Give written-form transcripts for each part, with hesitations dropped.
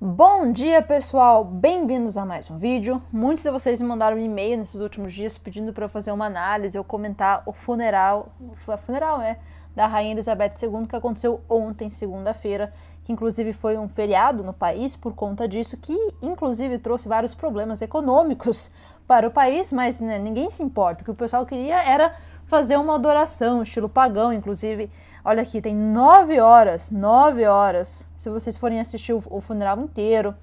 Bom dia, pessoal! Bem-vindos a mais um vídeo. Muitos de vocês me mandaram um e-mail nesses últimos dias pedindo para eu fazer uma análise ou comentar o funeral, da Rainha Elizabeth II, que aconteceu ontem, segunda-feira, que inclusive foi um feriado no país por conta disso, que inclusive trouxe vários problemas econômicos para o país, mas né, ninguém se importa. O que o pessoal queria era fazer uma adoração, estilo pagão, inclusive. Olha aqui, tem 9 horas, se vocês forem assistir o funeral inteiro.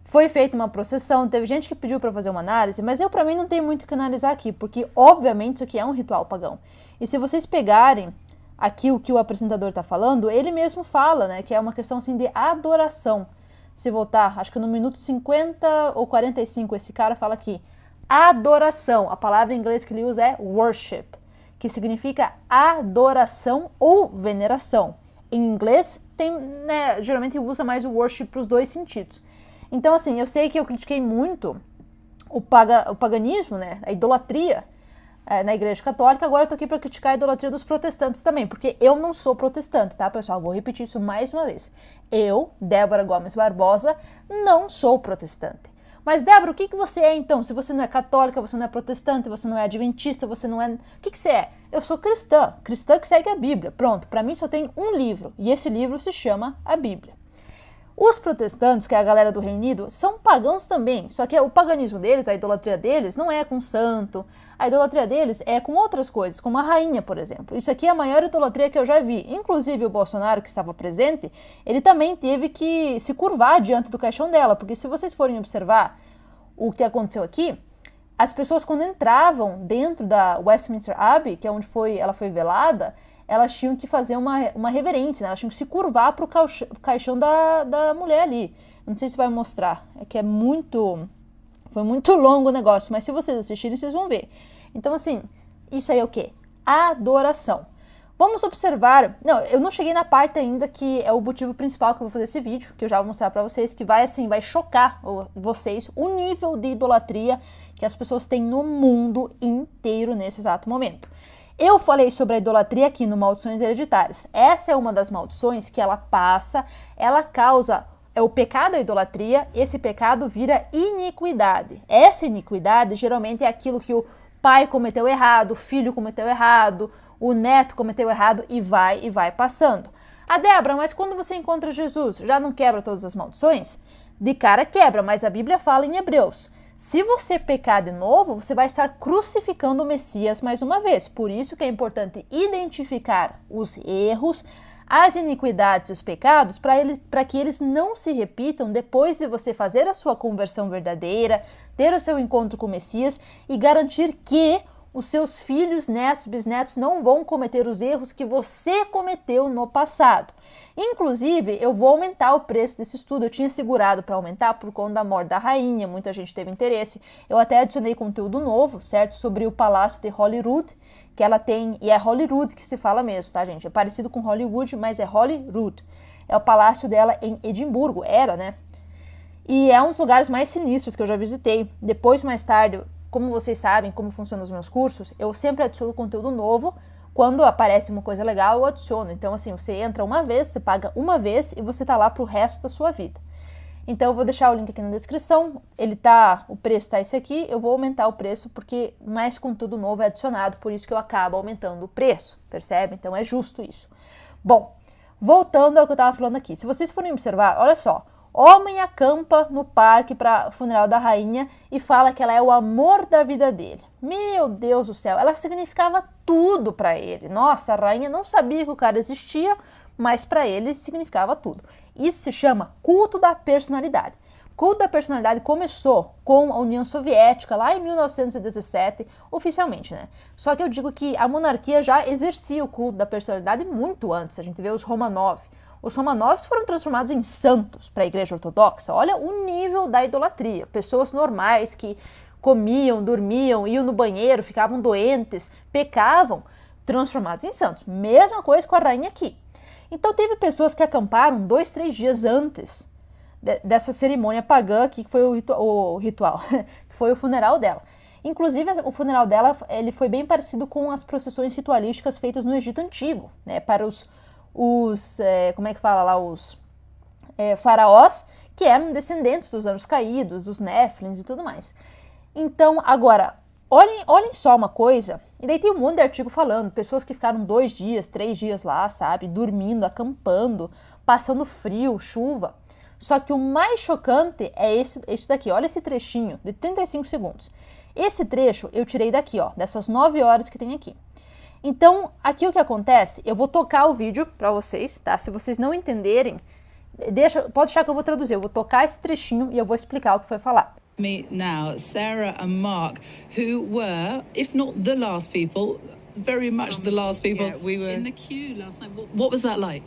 Foi feita uma procissão, teve gente que pediu para fazer uma análise, mas para mim não tem muito o que analisar aqui, porque obviamente isso aqui é um ritual pagão. E se vocês pegarem aqui o que o apresentador está falando, ele mesmo fala, né, que é uma questão assim de adoração. Se voltar, acho que no minuto 50 ou 45, esse cara fala aqui, adoração. A palavra em inglês que ele usa é worship, que significa adoração ou veneração. Em inglês, geralmente usa mais o worship para os dois sentidos. Então, assim, eu sei que eu critiquei muito o paganismo, né, a idolatria na Igreja Católica. Agora eu tô aqui para criticar a idolatria dos protestantes também, porque eu não sou protestante, tá, pessoal? Vou repetir isso mais uma vez. Eu, Débora Gomes Barbosa, não sou protestante. Mas, Débora, o que você é então? Se você não é católica, você não é protestante, você não é adventista, você não é... O que você é? Eu sou cristã que segue a Bíblia. Pronto, para mim só tem um livro, e esse livro se chama a Bíblia. Os protestantes, que é a galera do Reino Unido, são pagãos também, só que o paganismo deles, a idolatria deles, não é com santo, a idolatria deles é com outras coisas, como a rainha, por exemplo. Isso aqui é a maior idolatria que eu já vi. Inclusive o Bolsonaro, que estava presente, ele também teve que se curvar diante do caixão dela, porque se vocês forem observar o que aconteceu aqui, as pessoas quando entravam dentro da Westminster Abbey, que é onde ela foi velada, elas tinham que fazer uma reverência, né? Elas tinham que se curvar para o caixão da mulher ali. Não sei se vai mostrar, é que foi muito longo o negócio, mas se vocês assistirem, vocês vão ver. Então, assim, isso aí é o quê? Adoração. Vamos observar, não, eu não cheguei na parte ainda que é o motivo principal que eu vou fazer esse vídeo, que eu já vou mostrar para vocês, que vai chocar vocês o nível de idolatria que as pessoas têm no mundo inteiro nesse exato momento. Eu falei sobre a idolatria aqui no Maldições Hereditárias. Essa é uma das maldições que ela causa o pecado da idolatria, esse pecado vira iniquidade. Essa iniquidade geralmente é aquilo que o pai cometeu errado, o filho cometeu errado, o neto cometeu errado e vai passando. Débora, mas quando você encontra Jesus, já não quebra todas as maldições? De cara quebra, mas a Bíblia fala em Hebreus. Se você pecar de novo, você vai estar crucificando o Messias mais uma vez. Por isso que é importante identificar os erros, as iniquidades e os pecados para que eles não se repitam depois de você fazer a sua conversão verdadeira, ter o seu encontro com o Messias e garantir que os seus filhos, netos, bisnetos não vão cometer os erros que você cometeu no passado. Inclusive, eu vou aumentar o preço desse estudo. Eu tinha segurado para aumentar por conta da morte da rainha, muita gente teve interesse. Eu até adicionei conteúdo novo, certo? Sobre o Palácio de Holyrood, que ela tem, e é Holyrood que se fala mesmo, tá, gente? É parecido com Hollywood, mas é Holyrood. É o palácio dela em Edimburgo, era, né? E é um dos lugares mais sinistros que eu já visitei. Depois, mais tarde, como vocês sabem como funcionam os meus cursos, eu sempre adiciono conteúdo novo. Quando aparece uma coisa legal, eu adiciono. Então, assim, você entra uma vez, você paga uma vez e você tá lá pro resto da sua vida. Então, eu vou deixar o link aqui na descrição. O preço tá esse aqui. Eu vou aumentar o preço porque mais conteúdo novo é adicionado, por isso que eu acabo aumentando o preço, percebe? Então, é justo isso. Bom, voltando ao que eu tava falando aqui. Se vocês forem observar, olha só. Homem acampa no parque para o funeral da rainha e fala que ela é o amor da vida dele. Meu Deus do céu, ela significava tudo para ele. Nossa, a rainha não sabia que o cara existia, mas para ele significava tudo. Isso se chama culto da personalidade. Culto da personalidade começou com a União Soviética lá em 1917, oficialmente, né? Só que eu digo que a monarquia já exercia o culto da personalidade muito antes. A gente vê os Romanov. Os Romanovs foram transformados em santos para a Igreja Ortodoxa. Olha o nível da idolatria. Pessoas normais que comiam, dormiam, iam no banheiro, ficavam doentes, pecavam, transformados em santos. Mesma coisa com a rainha aqui. Então teve pessoas que acamparam 2, 3 dias antes dessa cerimônia pagã aqui, que foi o ritual, que foi o funeral dela. Inclusive, o funeral dela ele foi bem parecido com as procissões ritualísticas feitas no Egito Antigo, né, para os faraós que eram descendentes dos anjos caídos, dos Néfilins e tudo mais. Então, agora, olhem só uma coisa, e daí tem um monte de artigo falando, pessoas que ficaram 2 dias, 3 dias lá, sabe, dormindo, acampando, passando frio, chuva. Só que o mais chocante é isso daqui, olha esse trechinho de 35 segundos. Esse trecho eu tirei daqui, ó, dessas 9 horas que tem aqui. Então, aqui o que acontece, eu vou tocar o vídeo para vocês, tá? Se vocês não entenderem, pode deixar que eu vou traduzir, eu vou tocar esse trechinho e eu vou explicar o que foi falado. Me now, Sarah and Mark, who were, if not the last people, very much the last people in the queue last night. What was that like?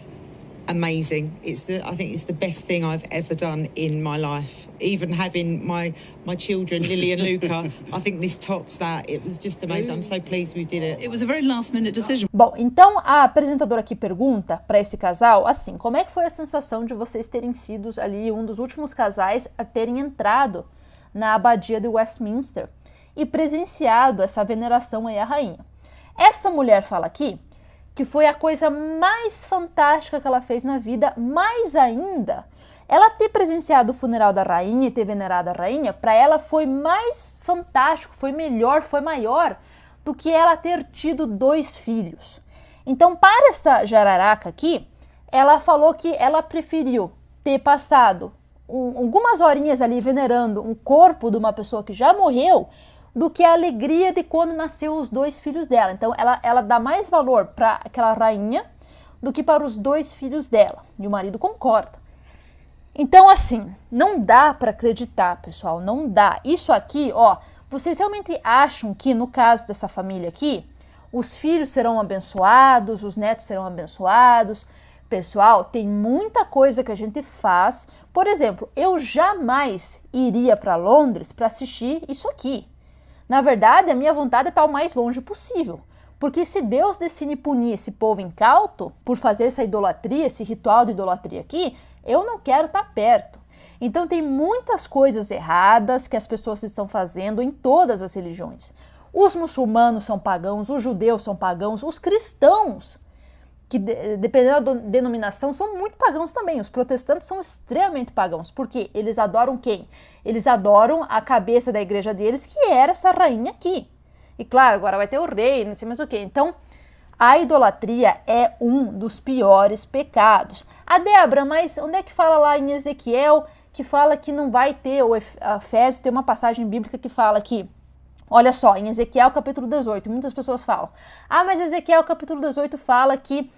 Amazing. I think it's the best thing I've ever done in my life. Even having my children, Lily and Luca, I think this tops that. It was just amazing. I'm so pleased we did it. It was a very last minute decision. Bom, então a apresentadora aqui pergunta para esse casal, assim, como é que foi a sensação de vocês terem sido ali um dos últimos casais a terem entrado na abadia de Westminster e presenciado essa veneração aí à rainha? Esta mulher fala aqui que foi a coisa mais fantástica que ela fez na vida, mais ainda, ela ter presenciado o funeral da rainha e ter venerado a rainha, para ela foi mais fantástico, foi melhor, foi maior do que ela ter tido 2 filhos. Então, para esta jararaca aqui, ela falou que ela preferiu ter passado algumas horinhas ali venerando um corpo de uma pessoa que já morreu, do que a alegria de quando nasceu os 2 filhos dela. Então, ela dá mais valor para aquela rainha do que para os 2 filhos dela. E o marido concorda. Então, assim, não dá para acreditar, pessoal, não dá. Isso aqui, ó, vocês realmente acham que, no caso dessa família aqui, os filhos serão abençoados, os netos serão abençoados? Pessoal, tem muita coisa que a gente faz. Por exemplo, eu jamais iria para Londres para assistir isso aqui. Na verdade, a minha vontade é estar o mais longe possível. Porque se Deus decide punir esse povo incauto por fazer essa idolatria, esse ritual de idolatria aqui, eu não quero estar perto. Então tem muitas coisas erradas que as pessoas estão fazendo em todas as religiões. Os muçulmanos são pagãos, os judeus são pagãos, os cristãos, que dependendo da denominação, são muito pagãos também. Os protestantes são extremamente pagãos. Por quê? Eles adoram quem? Eles adoram a cabeça da igreja deles, que era essa rainha aqui. E claro, agora vai ter o rei, não sei mais o quê. Então, a idolatria é um dos piores pecados. A Débora, mas onde é que fala lá em Ezequiel, que fala que não vai ter, o Efésios tem uma passagem bíblica que fala que, olha só, em Ezequiel capítulo 18, muitas pessoas falam, mas Ezequiel capítulo 18 fala que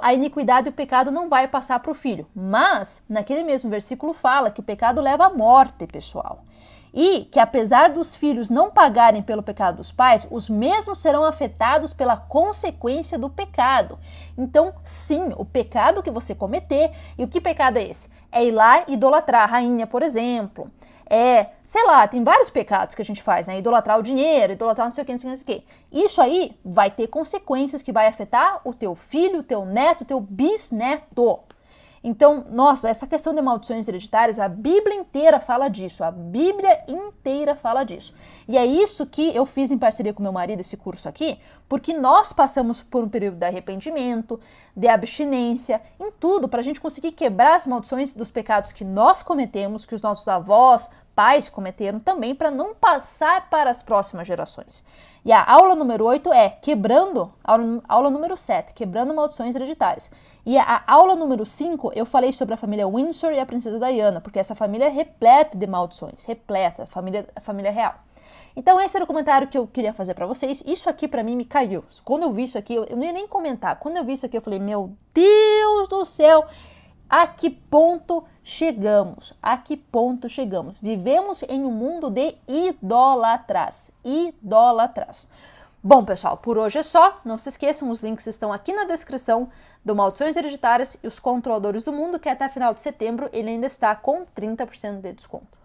a iniquidade e o pecado não vai passar para o filho. Mas, naquele mesmo versículo fala que o pecado leva à morte, pessoal. E que apesar dos filhos não pagarem pelo pecado dos pais, os mesmos serão afetados pela consequência do pecado. Então, sim, o pecado que você cometer, e o que pecado é esse? É ir lá e idolatrar a rainha, por exemplo. Sei lá, tem vários pecados que a gente faz, né? Idolatrar o dinheiro, idolatrar não sei o que, não sei o que. Isso aí vai ter consequências que vai afetar o teu filho, o teu neto, o teu bisneto. Então, nossa, essa questão de maldições hereditárias, a Bíblia inteira fala disso, a Bíblia inteira fala disso. E é isso que eu fiz em parceria com meu marido, esse curso aqui, porque nós passamos por um período de arrependimento, de abstinência, em tudo, para a gente conseguir quebrar as maldições dos pecados que nós cometemos, que os nossos avós, pais cometeram também, para não passar para as próximas gerações. E a aula número 8 é quebrando, aula número 7, quebrando maldições hereditárias. E a aula número 5, eu falei sobre a família Windsor e a princesa Diana, porque essa família é repleta de maldições, repleta, a família real. Então esse era o comentário que eu queria fazer para vocês. Isso aqui para mim me caiu. Quando eu vi isso aqui, eu não ia nem comentar. Quando eu vi isso aqui, eu falei, meu Deus do céu, a que ponto chegamos? A que ponto chegamos? Vivemos em um mundo de idólatras. Idólatras. Bom, pessoal, por hoje é só. Não se esqueçam, os links estão aqui na descrição do Maldições Hereditárias e os Controladores do Mundo, que até final de setembro ele ainda está com 30% de desconto.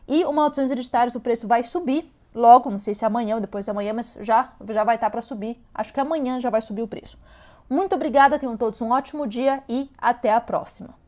E o Maldições Hereditárias, o preço vai subir logo, não sei se amanhã ou depois de amanhã, mas já vai estar para subir. Acho que amanhã já vai subir o preço. Muito obrigada, tenham todos um ótimo dia e até a próxima.